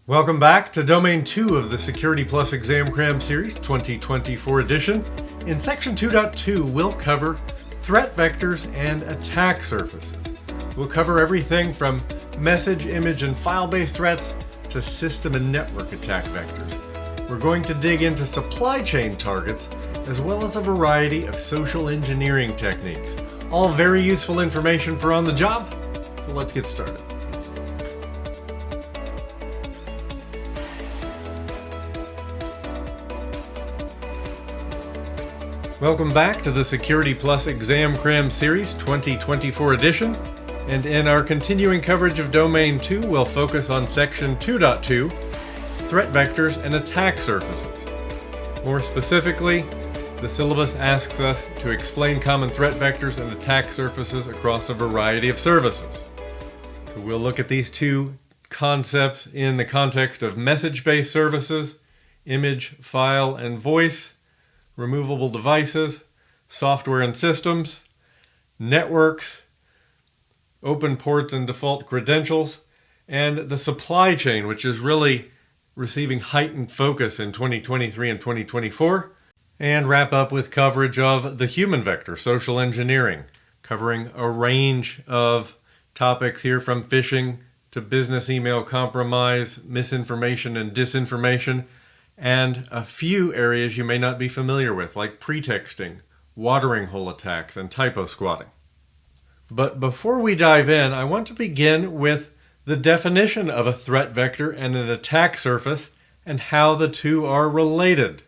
Welcome back to Domain 2 of the Security Plus Exam Cram Series 2024 edition. In Section 2.2, we'll cover threat vectors and attack surfaces. We'll cover everything from message, image, and file-based threats to system and network attack vectors. We're going to dig into supply chain targets as well as a variety of social engineering techniques. All very useful information for on the job, so let's get started. Welcome back to the Security Plus Exam Cram Series 2024 edition. And in our continuing coverage of Domain 2, we'll focus on Section 2.2, Threat Vectors and Attack Surfaces. More specifically, the syllabus asks us to explain common threat vectors and attack surfaces across a variety of services. So we'll look at these two concepts in the context of message-based services, image, file, and voice, removable devices, software and systems, networks, open ports and default credentials, and the supply chain, which is really receiving heightened focus in 2023 and 2024, and wrap up with coverage of the human vector, social engineering, covering a range of topics here from phishing to business email compromise, misinformation and disinformation, and a few areas you may not be familiar with, like pretexting, watering hole attacks, and typo squatting. But before we dive in, I want to begin with the definition of a threat vector and an attack surface and how the two are related.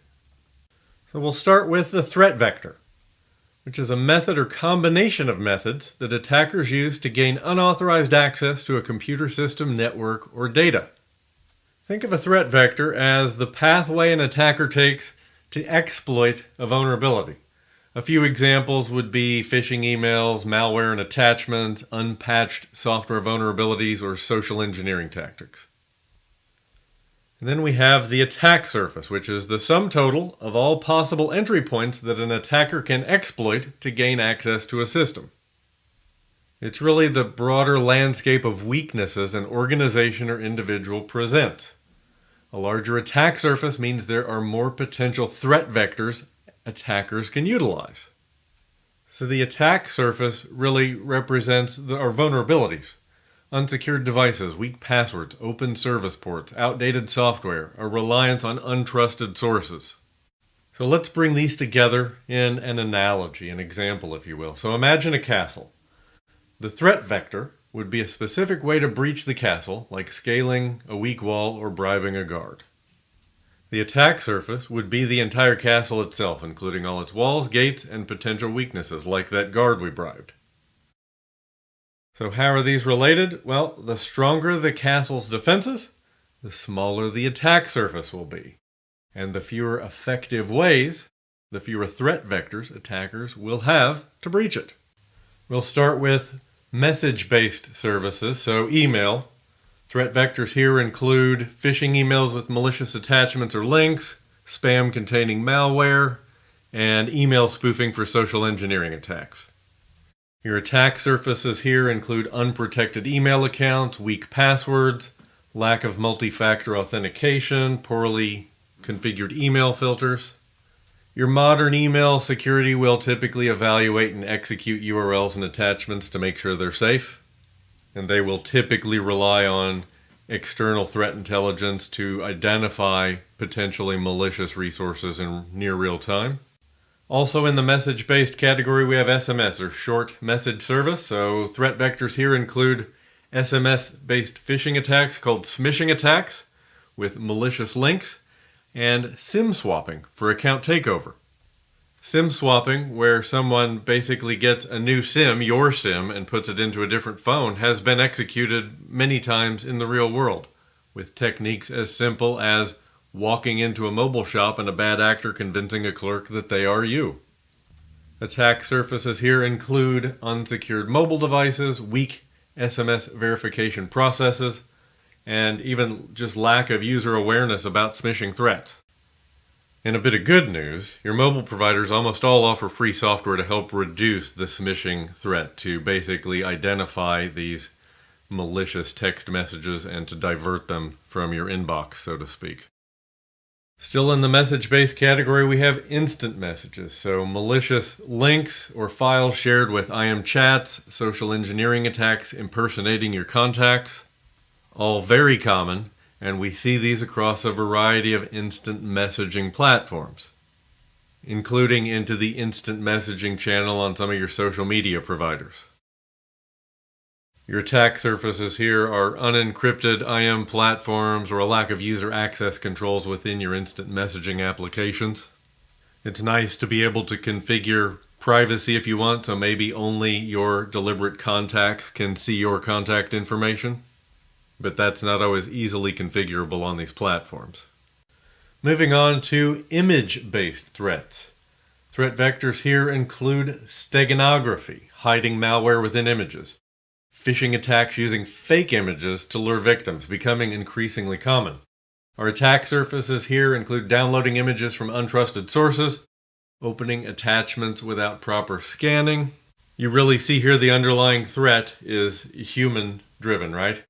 So we'll start with the threat vector, which is a method or combination of methods that attackers use to gain unauthorized access to a computer system, network, or data. Think of a threat vector as the pathway an attacker takes to exploit a vulnerability. A few examples would be phishing emails, malware and attachments, unpatched software vulnerabilities, or social engineering tactics. And then we have the attack surface, which is the sum total of all possible entry points that an attacker can exploit to gain access to a system. It's really the broader landscape of weaknesses an organization or individual presents. A larger attack surface means there are more potential threat vectors attackers can utilize. So the attack surface really represents our vulnerabilities. Unsecured devices, weak passwords, open service ports, outdated software, a reliance on untrusted sources. So let's bring these together in an analogy, an example if you will. So imagine a castle. The threat vector would be a specific way to breach the castle, like scaling a weak wall or bribing a guard. The attack surface would be the entire castle itself, including all its walls, gates, and potential weaknesses, like that guard we bribed. So how are these related? Well, the stronger the castle's defenses, the smaller the attack surface will be. And the fewer effective ways, the fewer threat vectors attackers will have to breach it. We'll start with message-based services, so email. Threat vectors here include phishing emails with malicious attachments or links, spam containing malware, and email spoofing for social engineering attacks. Your attack surfaces here include unprotected email accounts, weak passwords, lack of multi-factor authentication, poorly configured email filters. Your modern email security will typically evaluate and execute URLs and attachments to make sure they're safe, and they will typically rely on external threat intelligence to identify potentially malicious resources in near real time. Also in the message-based category, we have SMS, or short message service. So threat vectors here include SMS-based phishing attacks called smishing attacks with malicious links, and SIM swapping for account takeover. SIM swapping, where someone basically gets a new SIM, your SIM, and puts it into a different phone, has been executed many times in the real world, with techniques as simple as walking into a mobile shop and a bad actor convincing a clerk that they are you. Attack surfaces here include unsecured mobile devices, weak SMS verification processes, and even just lack of user awareness about smishing threats. In a bit of good news, your mobile providers almost all offer free software to help reduce the smishing threat, to basically identify these malicious text messages and to divert them from your inbox, so to speak. Still in the message-based category, we have instant messages, so malicious links or files shared with IM chats, social engineering attacks impersonating your contacts, all very common, and we see these across a variety of instant messaging platforms, including into the instant messaging channel on some of your social media providers. Your attack surfaces here are unencrypted IM platforms or a lack of user access controls within your instant messaging applications. It's nice to be able to configure privacy if you want, so maybe only your deliberate contacts can see your contact information, but that's not always easily configurable on these platforms. Moving on to image-based threats. Threat vectors here include steganography, hiding malware within images, phishing attacks using fake images to lure victims, becoming increasingly common. Our attack surfaces here include downloading images from untrusted sources, opening attachments without proper scanning. You really see here the underlying threat is human-driven, right?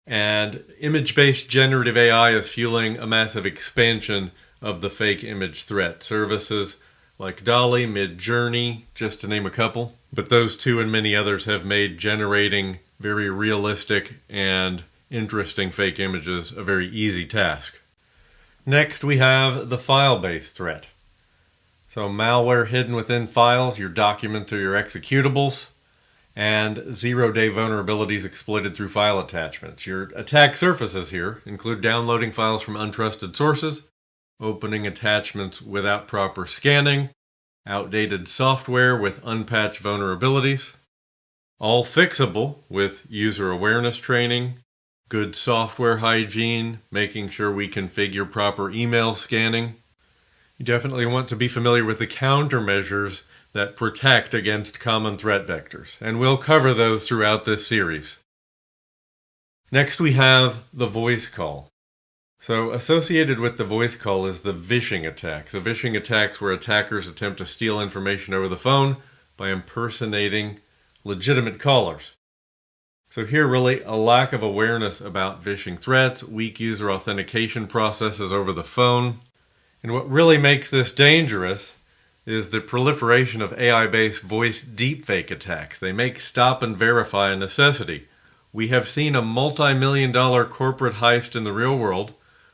And image-based generative AI is fueling a massive expansion of the fake image threat. Services like DALL-E, Midjourney, just to name a couple. But those two and many others have made generating very realistic and interesting fake images a very easy task. Next, we have the file-based threat. So malware hidden within files, your documents or your executables, and zero-day vulnerabilities exploited through file attachments. Your attack surfaces here include downloading files from untrusted sources, opening attachments without proper scanning, outdated software with unpatched vulnerabilities, all fixable with user awareness training, good software hygiene, making sure we configure proper email scanning. You definitely want to be familiar with the countermeasures that protect against common threat vectors, and we'll cover those throughout this series. Next, we have the voice call. So associated with the voice call is the vishing attack. So vishing attacks where attackers attempt to steal information over the phone by impersonating legitimate callers. So here really a lack of awareness about vishing threats, weak user authentication processes over the phone. And what really makes this dangerous is the proliferation of AI-based voice deepfake attacks. They make stop and verify a necessity. We have seen a multi-million-dollar corporate heist in the real world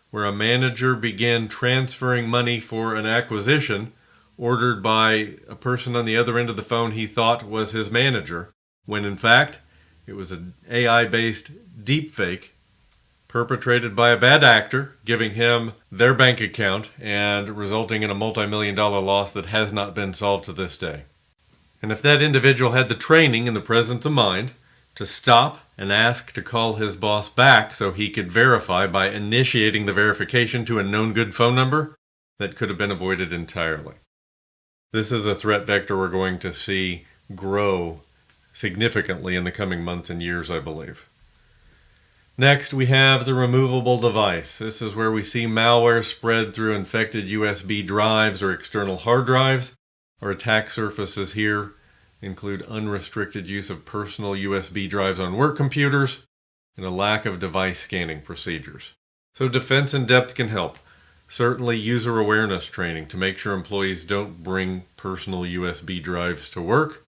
where a manager began transferring money for an acquisition ordered by a person on the other end of the phone he thought was his manager, when in fact it was an AI-based deepfake perpetrated by a bad actor, giving him their bank account and resulting in a multi-million-dollar loss that has not been solved to this day. And if that individual had the training and the presence of mind to stop and ask to call his boss back so he could verify by initiating the verification to a known good phone number, that could have been avoided entirely. This is a threat vector we're going to see grow significantly in the coming months and years, I believe. Next, we have the removable device. This is where we see malware spread through infected USB drives or external hard drives. Our attack surfaces here include unrestricted use of personal USB drives on work computers and a lack of device scanning procedures. So defense in depth can help. Certainly user awareness training to make sure employees don't bring personal USB drives to work,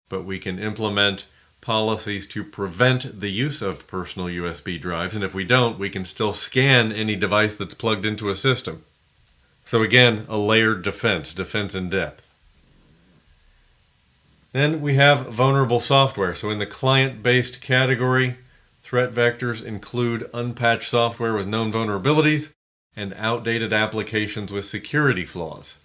but we can implement policies to prevent the use of personal USB drives, and if we don't, we can still scan any device that's plugged into a system. So again, a layered defense in depth. Then we have vulnerable software. So in the client-based category, threat vectors include unpatched software with known vulnerabilities and outdated applications with security flaws.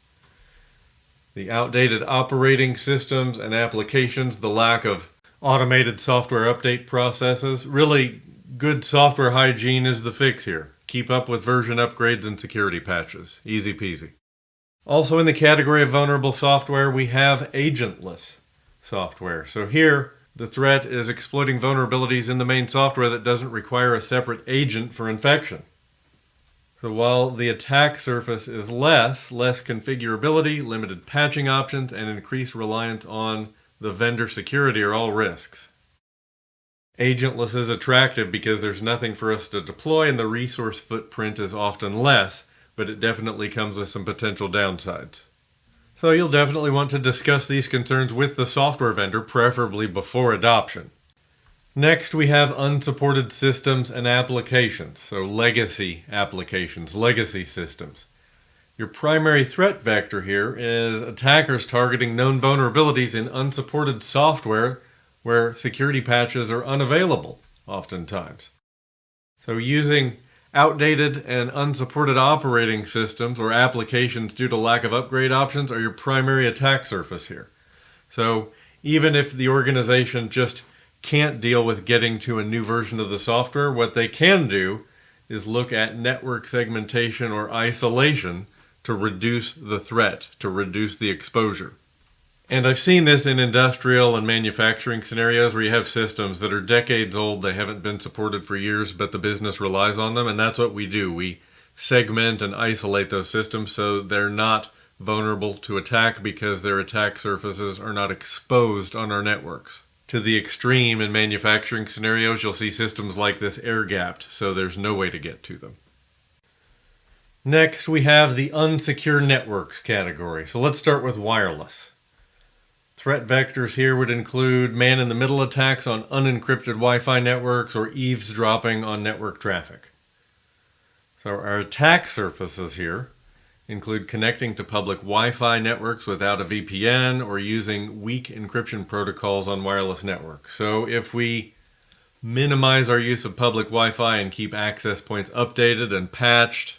The outdated operating systems and applications, the lack of automated software update processes. Really, good software hygiene is the fix here. Keep up with version upgrades and security patches. Easy peasy. Also in the category of vulnerable software, we have agentless software. So here, the threat is exploiting vulnerabilities in the main software that doesn't require a separate agent for infection. So while the attack surface is less configurability, limited patching options, and increased reliance on the vendor security are all risks. Agentless is attractive because there's nothing for us to deploy and the resource footprint is often less, but it definitely comes with some potential downsides. So you'll definitely want to discuss these concerns with the software vendor, preferably before adoption. Next, we have unsupported systems and applications, so legacy applications, legacy systems. Your primary threat vector here is attackers targeting known vulnerabilities in unsupported software where security patches are unavailable, oftentimes. So using outdated and unsupported operating systems or applitions due to lack of upgrade options are your primary attack surface here. So even if the organization just can't deal with getting to a new version of the software, what they can do is look at network segmentation or isolation to reduce the threat, to reduce the exposure. And I've seen this in industrial and manufacturing scenarios where you have systems that are decades old, they haven't been supported for years, but the business relies on them, and that's what we do. We segment and isolate those systems so they're not vulnerable to attack because their attack surfaces are not exposed on our networks. To the extreme in manufacturing scenarios, you'll see systems like this air-gapped, so there's no way to get to them. Next, we have the Unsecure Networks category. So let's start with wireless. Threat vectors here would include man-in-the-middle attacks on unencrypted Wi-Fi networks or eavesdropping on network traffic. So our attack surfaces here include connecting to public Wi-Fi networks without a VPN or using weak encryption protocols on wireless networks. So if we minimize our use of public Wi-Fi and keep access points updated and patched,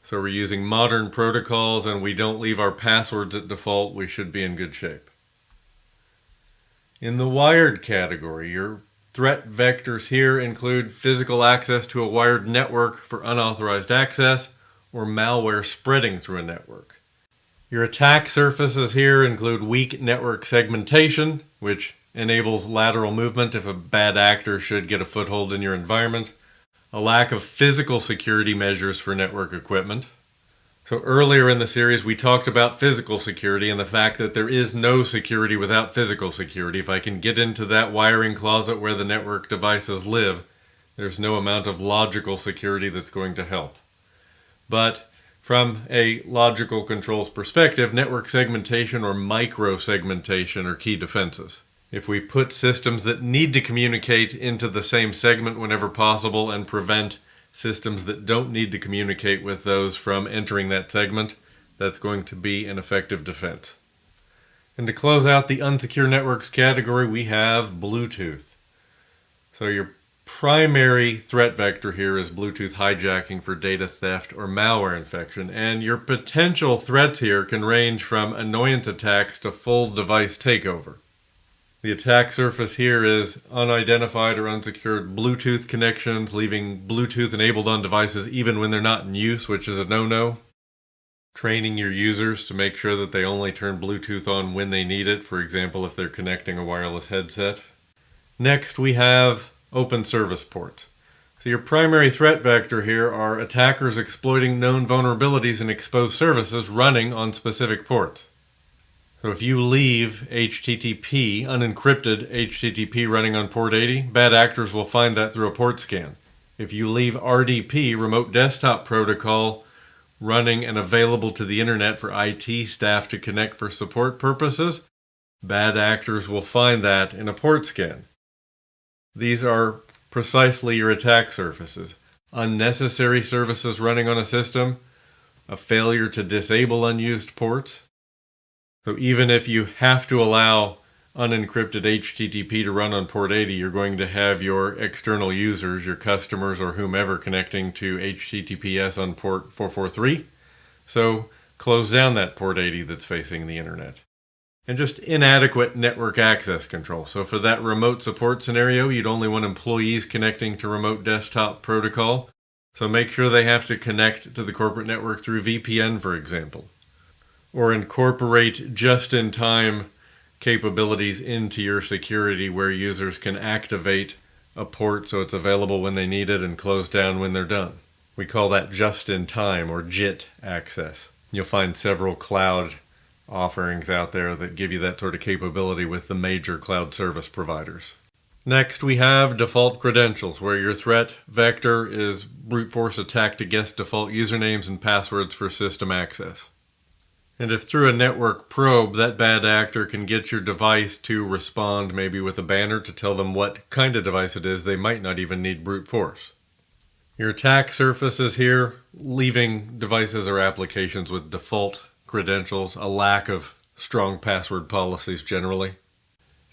so we're using modern protocols and we don't leave our passwords at default, we should be in good shape. In the wired category, your threat vectors here include physical access to a wired network for unauthorized access or malware spreading through a network. Your attack surfaces here include weak network segmentation, which enables lateral movement if a bad actor should get a foothold in your environment, a lack of physical security measures for network equipment. So earlier in the series, we talked about physical security and the fact that there is no security without physical security. If I can get into that wiring closet where the network devices live, there's no amount of logical security that's going to help. But from a logical controls perspective, network segmentation or micro-segmentation are key defenses. If we put systems that need to communicate into the same segment whenever possible and prevent systems that don't need to communicate with those from entering that segment, that's going to be an effective defense. And to close out the unsecure networks category, we have Bluetooth. So your primary threat vector here is Bluetooth hijacking for data theft or malware infection, and your potential threats here can range from annoyance attacks to full device takeover. The attack surface here is unidentified or unsecured Bluetooth connections, leaving Bluetooth enabled on devices even when they're not in use, which is a no-no. Training your users to make sure that they only turn Bluetooth on when they need it, for example, if they're connecting a wireless headset. Next, we have open service ports. So your primary threat vector here are attackers exploiting known vulnerabilities in exposed services running on specific ports. So if you leave HTTP, unencrypted HTTP running on port 80, bad actors will find that through a port scan. If you leave RDP, remote desktop protocol, running and available to the internet for IT staff to connect for support purposes, bad actors will find that in a port scan. These are precisely your attack surfaces. Unnecessary services running on a system, a failure to disable unused ports. So even if you have to allow unencrypted HTTP to run on port 80, you're going to have your external users, your customers or whomever connecting to HTTPS on port 443. So close down that port 80 that's facing the internet. And just inadequate network access control. So for that remote support scenario, you'd only want employees connecting to remote desktop protocol. So make sure they have to connect to the corporate network through VPN, for example. Or incorporate just-in-time capabilities into your security where users can activate a port so it's available when they need it and close down when they're done. We call that just-in-time or JIT access. You'll find several cloud offerings out there that give you that sort of capability with the major cloud service providers. Next, we have default credentials, where your threat vector is brute force attack to guess default usernames and passwords for system access. And if through a network probe, that bad actor can get your device to respond maybe with a banner to tell them what kind of device it is, they might not even need brute force. Your attack surface is here, leaving devices or applications with default credentials, a lack of strong password policies generally.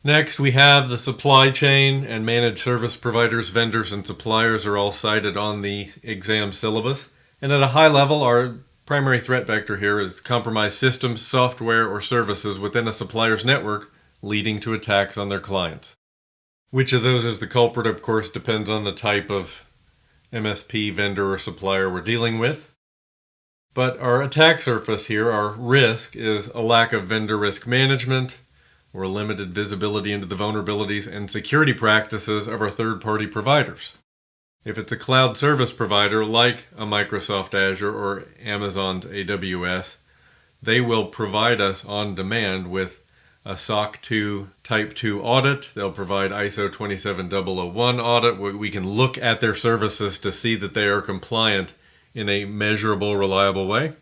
Next, we have the supply chain, and managed service providers, vendors, and suppliers are all cited on the exam syllabus. And at a high level, our primary threat vector here is compromised systems, software, or services within a supplier's network, leading to attacks on their clients. Which of those is the culprit, of course, depends on the type of MSP, vendor, or supplier we're dealing with. But our attack surface here, our risk, is a lack of vendor risk management, or limited visibility into the vulnerabilities and security practices of our third-party providers. If it's a cloud service provider like a Microsoft Azure or Amazon's AWS, they will provide us on demand with a SOC 2 Type 2 audit. They'll provide ISO 27001 audit where we can look at their services to see that they are compliant in a measurable, reliable way.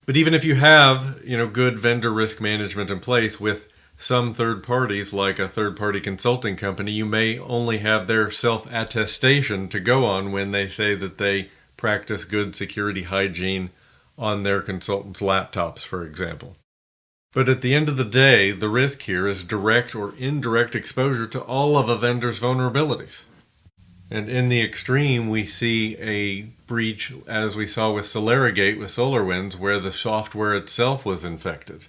But even if you have, good vendor risk management in place with some third parties, like a third-party consulting company, you may only have their self-attestation to go on when they say that they practice good security hygiene on their consultants' laptops, for example. But at the end of the day, the risk here is direct or indirect exposure to all of a vendor's vulnerabilities. And in the extreme, we see a breach, as we saw with Solarigate with SolarWinds, where the software itself was infected,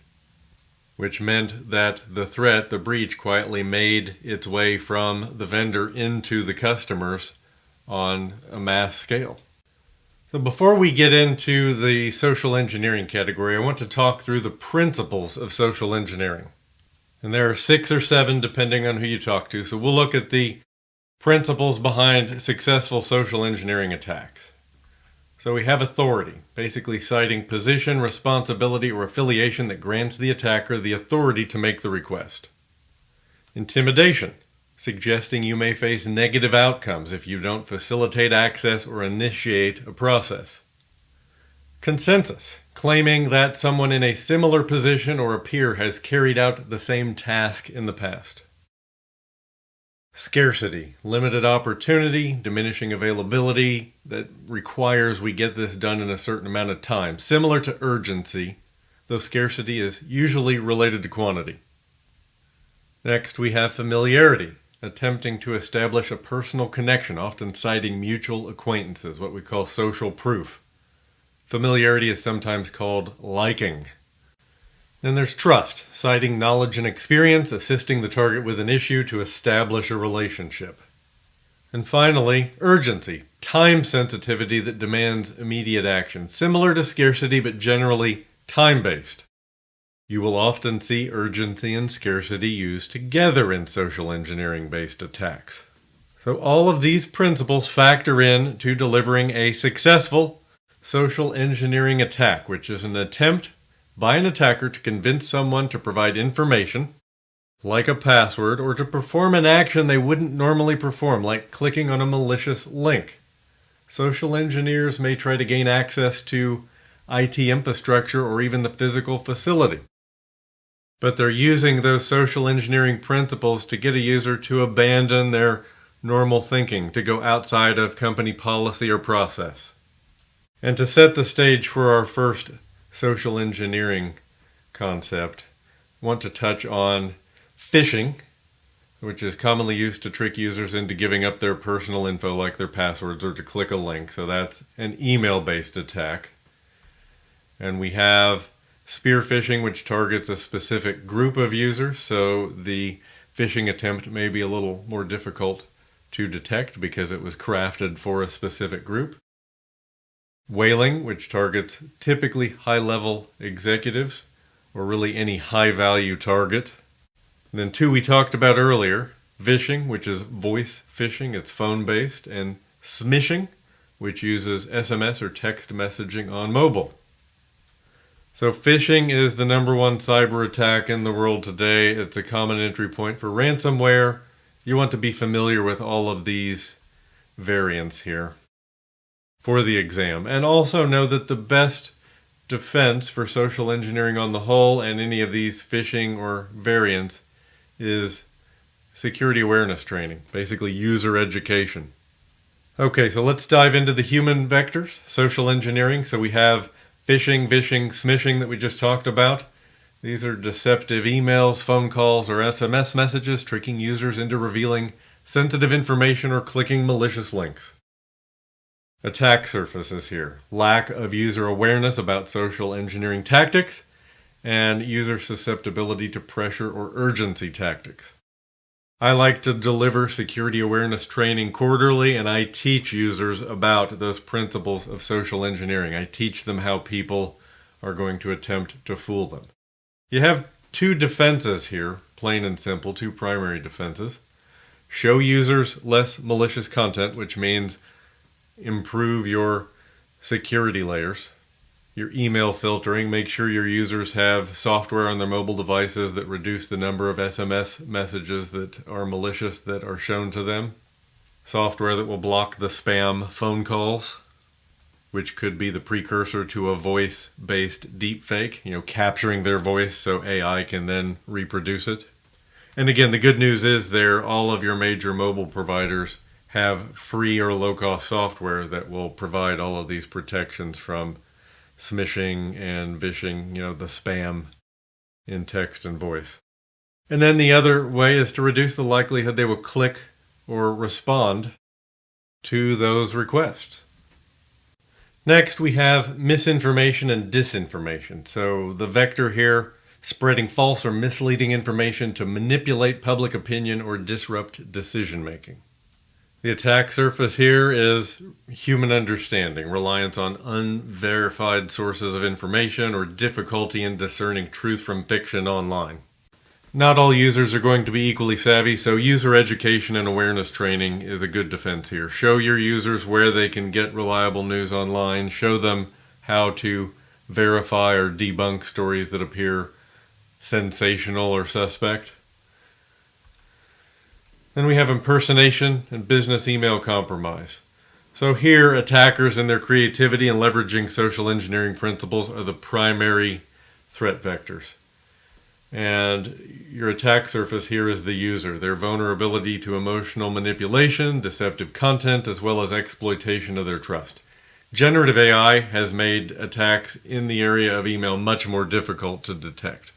which meant that the threat, the breach, quietly made its way from the vendor into the customers on a mass scale. So before we get into the social engineering category, I want to talk through the principles of social engineering. And there are 6 or 7 depending on who you talk to. So we'll look at the principles behind successful social engineering attacks. So we have authority, basically citing position, responsibility, or affiliation that grants the attacker the authority to make the request. Intimidation, suggesting you may face negative outcomes if you don't facilitate access or initiate a process. Consensus, claiming that someone in a similar position or a peer has carried out the same task in the past. Scarcity, limited opportunity, diminishing availability that requires we get this done in a certain amount of time. Similar to urgency, though scarcity is usually related to quantity. Next, we have familiarity, attempting to establish a personal connection, often citing mutual acquaintances, what we call social proof. Familiarity is sometimes called liking. Then there's trust, citing knowledge and experience, assisting the target with an issue to establish a relationship. And finally, urgency, time sensitivity that demands immediate action, similar to scarcity but generally time-based. You will often see urgency and scarcity used together in social engineering-based attacks. So all of these principles factor in to delivering a successful social engineering attack, which is an attempt by an attacker to convince someone to provide information, like a password, or to perform an action they wouldn't normally perform, like clicking on a malicious link. Social engineers may try to gain access to IT infrastructure or even the physical facility. But they're using those social engineering principles to get a user to abandon their normal thinking, to go outside of company policy or process. And to set the stage for our first social engineering concept, I want to touch on phishing, which is commonly used to trick users into giving up their personal info like their passwords or to click a link. So that's an email-based attack. And we have spear phishing, which targets a specific group of users. So the phishing attempt may be a little more difficult to detect because it was crafted for a specific group. Whaling, which targets typically high-level executives, or really any high-value target. And then 2 we talked about earlier, vishing, which is voice phishing, it's phone-based, and smishing, which uses SMS or text messaging on mobile. So phishing is the #1 cyber attack in the world today. It's a common entry point for ransomware, You want to be familiar with all of these variants here for the exam. And also know that the best defense for social engineering on the whole and any of these phishing or variants is security awareness training, basically user education. Okay, so let's dive into the human vectors, social engineering. So we have phishing, vishing, smishing that we just talked about. These are deceptive emails, phone calls, or SMS messages tricking users into revealing sensitive information or clicking malicious links. Attack surfaces here: lack of user awareness about social engineering tactics and user susceptibility to pressure or urgency tactics. I like to deliver security awareness training quarterly, and I teach users about those principles of social engineering. I teach them how people are going to attempt to fool them. You have two defenses here, plain and simple, two primary defenses. Show users less malicious content, which means improve your security layers, your email filtering. Make sure your users have software on their mobile devices that reduce the number of SMS messages that are malicious that are shown to them. Software that will block the spam phone calls, which could be the precursor to a voice-based deepfake, capturing their voice so AI can then reproduce it. And again, the good news is all of your major mobile providers have free or low-cost software that will provide all of these protections from smishing and vishing, the spam in text and voice. And then the other way is to reduce the likelihood they will click or respond to those requests. Next, we have misinformation and disinformation. So the vector here, spreading false or misleading information to manipulate public opinion or disrupt decision-making. The attack surface here is human understanding, reliance on unverified sources of information, or difficulty in discerning truth from fiction online. Not all users are going to be equally savvy, so user education and awareness training is a good defense here. Show your users where they can get reliable news online. Show them how to verify or debunk stories that appear sensational or suspect. Then we have impersonation and business email compromise. So here, attackers and their creativity and leveraging social engineering principles are the primary threat vectors. And your attack surface here is the user, their vulnerability to emotional manipulation, deceptive content, as well as exploitation of their trust. Generative AI has made attacks in the area of email much more difficult to detect.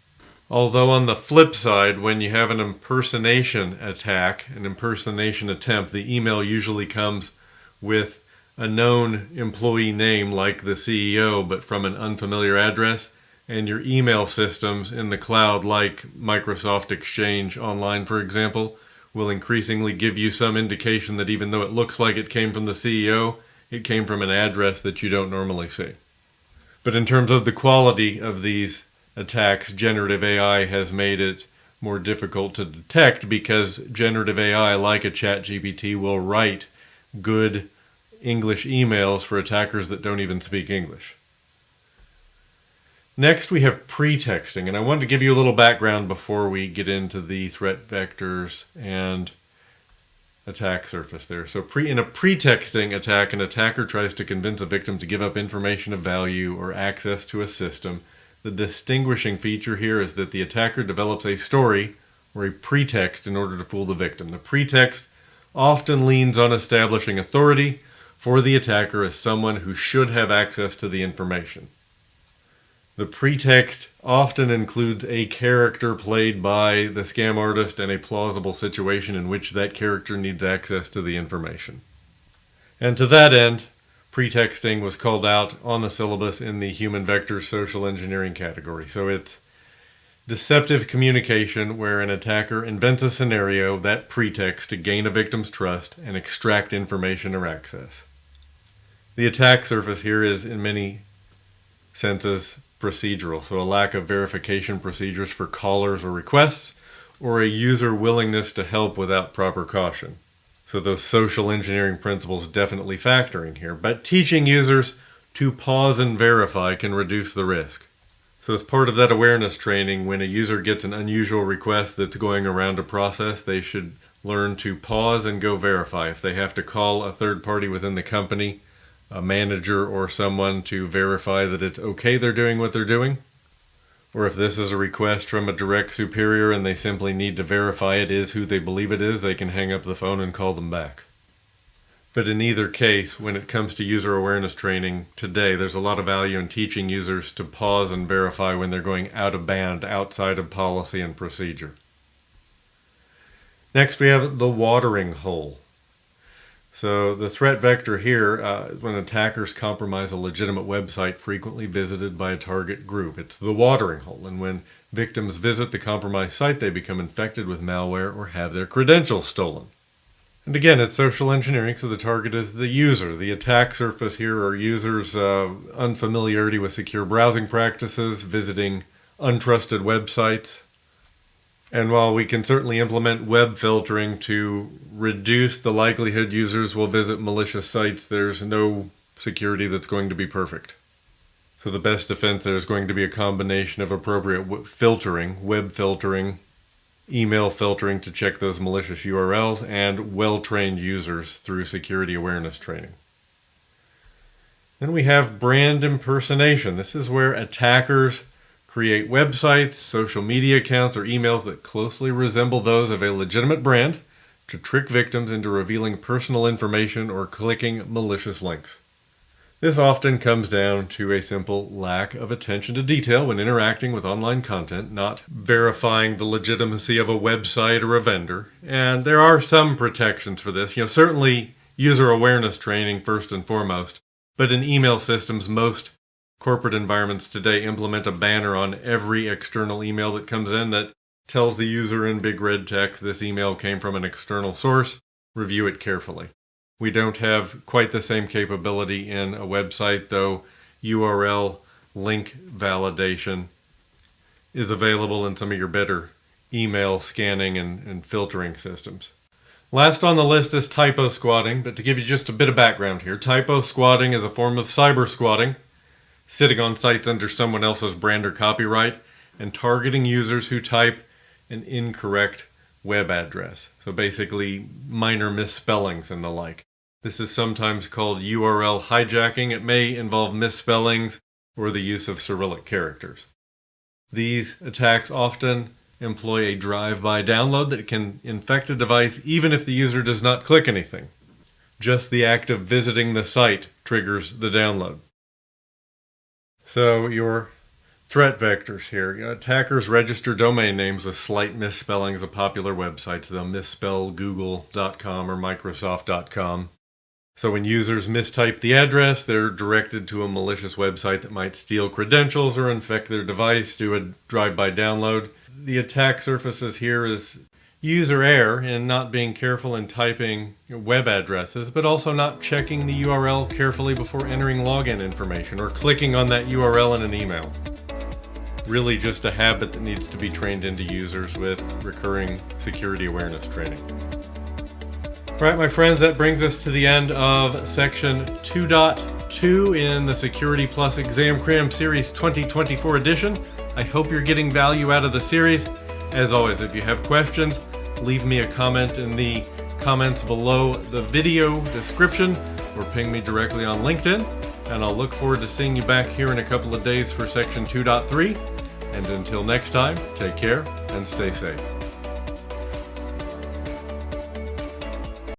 Although on the flip side, when you have an impersonation attack, an impersonation attempt, the email usually comes with a known employee name like the CEO, but from an unfamiliar address, and your email systems in the cloud like Microsoft Exchange Online, for example, will increasingly give you some indication that even though it looks like it came from the CEO, it came from an address that you don't normally see. But in terms of the quality of these attacks, generative AI has made it more difficult to detect because generative AI, like a ChatGPT, will write good English emails for attackers that don't even speak English. Next, we have pretexting, and I wanted to give you a little background before we get into the threat vectors and attack surface there. So in a pretexting attack, an attacker tries to convince a victim to give up information of value or access to a system. The distinguishing feature here is that the attacker develops a story or a pretext in order to fool the victim. The pretext often leans on establishing authority for the attacker as someone who should have access to the information. The pretext often includes a character played by the scam artist and a plausible situation in which that character needs access to the information. And to that end, pretexting was called out on the syllabus in the human vector social engineering category. So it's deceptive communication where an attacker invents a scenario, that pretext, to gain a victim's trust and extract information or access. The attack surface here is, in many senses, procedural, so a lack of verification procedures for callers or requests, or a user willingness to help without proper caution. So those social engineering principles definitely factor in here, but teaching users to pause and verify can reduce the risk. So as part of that awareness training, when a user gets an unusual request that's going around a process, they should learn to pause and go verify. If they have to call a third party within the company, a manager or someone, to verify that it's okay they're doing what they're doing, or if this is a request from a direct superior and they simply need to verify it is who they believe it is, they can hang up the phone and call them back. But in either case, when it comes to user awareness training today, there's a lot of value in teaching users to pause and verify when they're going out of band, outside of policy and procedure. Next, we have the watering hole. So the threat vector here, when attackers compromise a legitimate website frequently visited by a target group, it's the watering hole. And when victims visit the compromised site, they become infected with malware or have their credentials stolen. And again, it's social engineering, so the target is the user. The attack surface here are users' unfamiliarity with secure browsing practices, visiting untrusted websites. And while we can certainly implement web filtering to reduce the likelihood users will visit malicious sites, there's no security that's going to be perfect. So the best defense there is going to be a combination of appropriate filtering, web filtering, email filtering to check those malicious URLs, and well-trained users through security awareness training. Then we have brand impersonation. This is where attackers create websites, social media accounts, or emails that closely resemble those of a legitimate brand to trick victims into revealing personal information or clicking malicious links. This often comes down to a simple lack of attention to detail when interacting with online content, not verifying the legitimacy of a website or a vendor. And there are some protections for this. Certainly user awareness training first and foremost, but in email systems, most corporate environments today implement a banner on every external email that comes in that tells the user in big red text, this email came from an external source, review it carefully. We don't have quite the same capability in a website, though URL link validation is available in some of your better email scanning and filtering systems. Last on the list is typo squatting, but to give you just a bit of background here, typo squatting is a form of cyber squatting, sitting on sites under someone else's brand or copyright, and targeting users who type an incorrect web address. So basically minor misspellings and the like. This is sometimes called URL hijacking. It may involve misspellings or the use of Cyrillic characters. These attacks often employ a drive-by download that can infect a device even if the user does not click anything. Just the act of visiting the site triggers the download. So your threat vectors here. Attackers register domain names with slight misspellings of popular websites. They'll misspell google.com or microsoft.com. So when users mistype the address, they're directed to a malicious website that might steal credentials or infect their device, do a drive-by download. The attack surfaces here is user error in not being careful in typing web addresses, but also not checking the URL carefully before entering login information or clicking on that URL in an email. Really just a habit that needs to be trained into users with recurring security awareness training. Right, my friends, that brings us to the end of section 2.2 in the Security Plus Exam Cram Series 2024 edition. I hope you're getting value out of the series. As always, if you have questions, leave me a comment in the comments below the video description or ping me directly on LinkedIn. And I'll look forward to seeing you back here in a couple of days for section 2.3. And until next time, take care and stay safe.